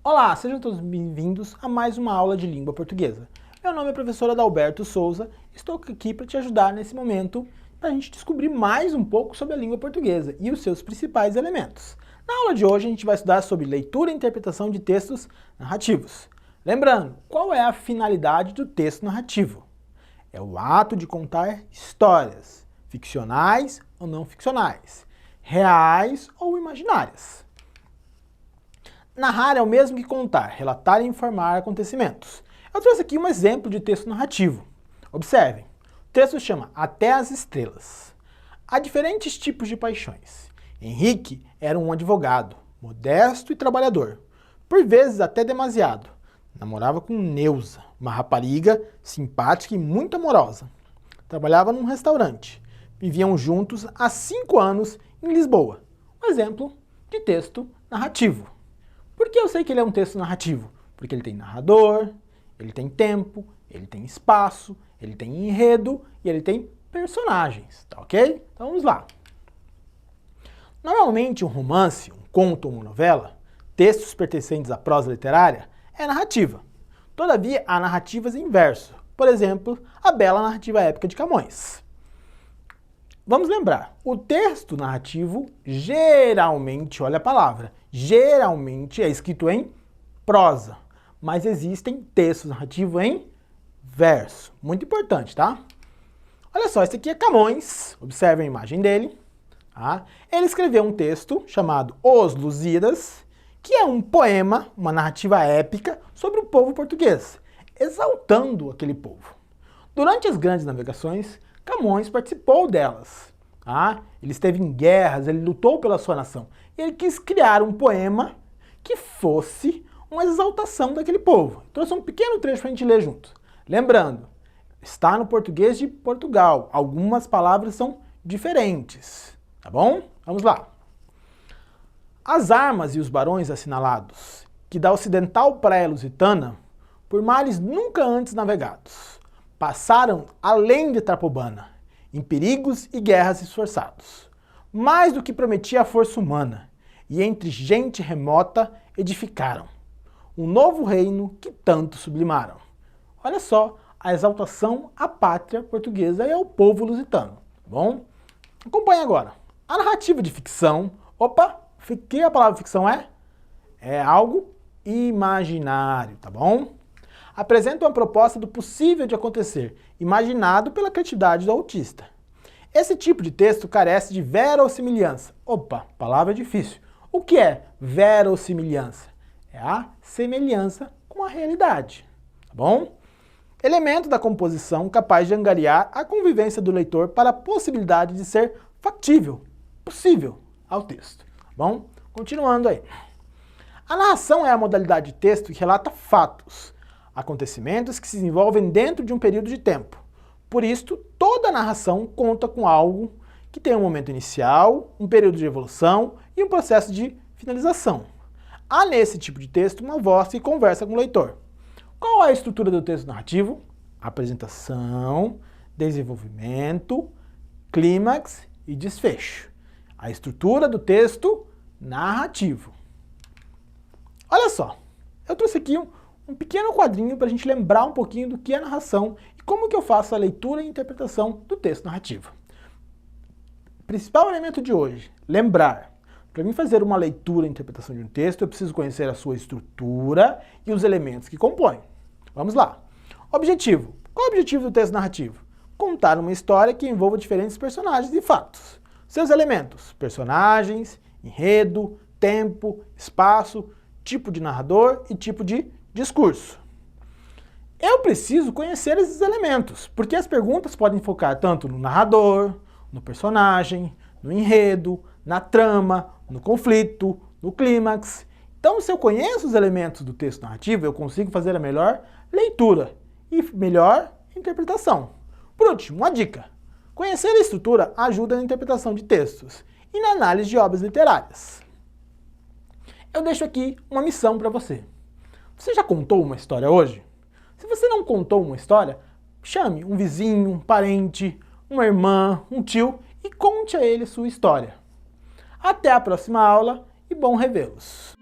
Olá, sejam todos bem-vindos a mais uma aula de língua portuguesa. Meu nome é professor Adalberto Souza, estou aqui para te ajudar nesse momento para a gente descobrir mais um pouco sobre a língua portuguesa e os seus principais elementos. Na aula de hoje a gente vai estudar sobre leitura e interpretação de textos narrativos. Lembrando, qual é a finalidade do texto narrativo? É o ato de contar histórias, ficcionais ou não ficcionais, reais ou imaginárias. Narrar é o mesmo que contar, relatar e informar acontecimentos. Eu trouxe aqui um exemplo de texto narrativo. Observem, o texto chama Até as Estrelas. Há diferentes tipos de paixões. Henrique era um advogado, modesto e trabalhador, por vezes até demasiado. Namorava com Neuza, uma rapariga simpática e muito amorosa. Trabalhava num restaurante. Viviam juntos há 5 anos em Lisboa. Um exemplo de texto narrativo. Por que eu sei que ele é um texto narrativo? Porque ele tem narrador, ele tem tempo, ele tem espaço, ele tem enredo e ele tem personagens, tá ok? Então vamos lá. Normalmente um romance, um conto ou uma novela, textos pertencentes à prosa literária, é narrativa. Todavia, há narrativas em verso. Por exemplo, a bela narrativa épica de Camões. Vamos lembrar, o texto narrativo geralmente, olha a palavra, geralmente é escrito em prosa, mas existem textos narrativos em verso. Muito importante, tá? Olha só, esse aqui é Camões, observe a imagem dele. Tá? Ele escreveu um texto chamado Os Lusíadas, que é um poema, uma narrativa épica sobre o povo português, exaltando aquele povo. Durante as grandes navegações, Camões participou delas. Tá? Ele esteve em guerras, ele lutou pela sua nação. E ele quis criar um poema que fosse uma exaltação daquele povo. Trouxe um pequeno trecho para a gente ler junto. Lembrando, está no português de Portugal. Algumas palavras são diferentes. Tá bom? Vamos lá. As armas e os barões assinalados, que da ocidental praia lusitana, por mares nunca antes navegados, passaram além de Trapobana, em perigos e guerras esforçados, mais do que prometia a força humana, e entre gente remota edificaram um novo reino que tanto sublimaram. Olha só a exaltação à pátria portuguesa e ao povo lusitano, tá bom? Acompanhe agora. A narrativa de ficção, o que a palavra ficção é? É algo imaginário, tá bom? Apresenta uma proposta do possível de acontecer, imaginado pela criatividade do autista. Esse tipo de texto carece de verossimilhança. Palavra difícil. O que é verossimilhança? É a semelhança com a realidade, tá bom? Elemento da composição capaz de angariar a convivência do leitor para a possibilidade de ser factível, possível ao texto, tá bom? Continuando aí. A narração é a modalidade de texto que relata fatos, acontecimentos que se desenvolvem dentro de um período de tempo. Por isso, toda narração conta com algo que tem um momento inicial, um período de evolução e um processo de finalização. Há nesse tipo de texto uma voz que conversa com o leitor. Qual é a estrutura do texto narrativo? Apresentação, desenvolvimento, clímax e desfecho. A estrutura do texto narrativo. Olha só, eu trouxe aqui um pequeno quadrinho para a gente lembrar um pouquinho do que é narração e como que eu faço a leitura e interpretação do texto narrativo. Principal elemento de hoje, lembrar. Para mim fazer uma leitura e interpretação de um texto, eu preciso conhecer a sua estrutura e os elementos que compõem. Vamos lá. Objetivo. Qual é o objetivo do texto narrativo? Contar uma história que envolva diferentes personagens e fatos. Seus elementos, personagens, enredo, tempo, espaço, tipo de narrador e tipo de discurso. Eu preciso conhecer esses elementos, porque as perguntas podem focar tanto no narrador, no personagem, no enredo, na trama, no conflito, no clímax. Então, se eu conheço os elementos do texto narrativo, eu consigo fazer a melhor leitura e melhor interpretação. Por último, uma dica. Conhecer a estrutura ajuda na interpretação de textos e na análise de obras literárias. eu deixo aqui uma missão para você. Você já contou uma história hoje? Se você não contou uma história, chame um vizinho, um parente, uma irmã, um tio e conte a ele sua história. Até a próxima aula e bom revê-los!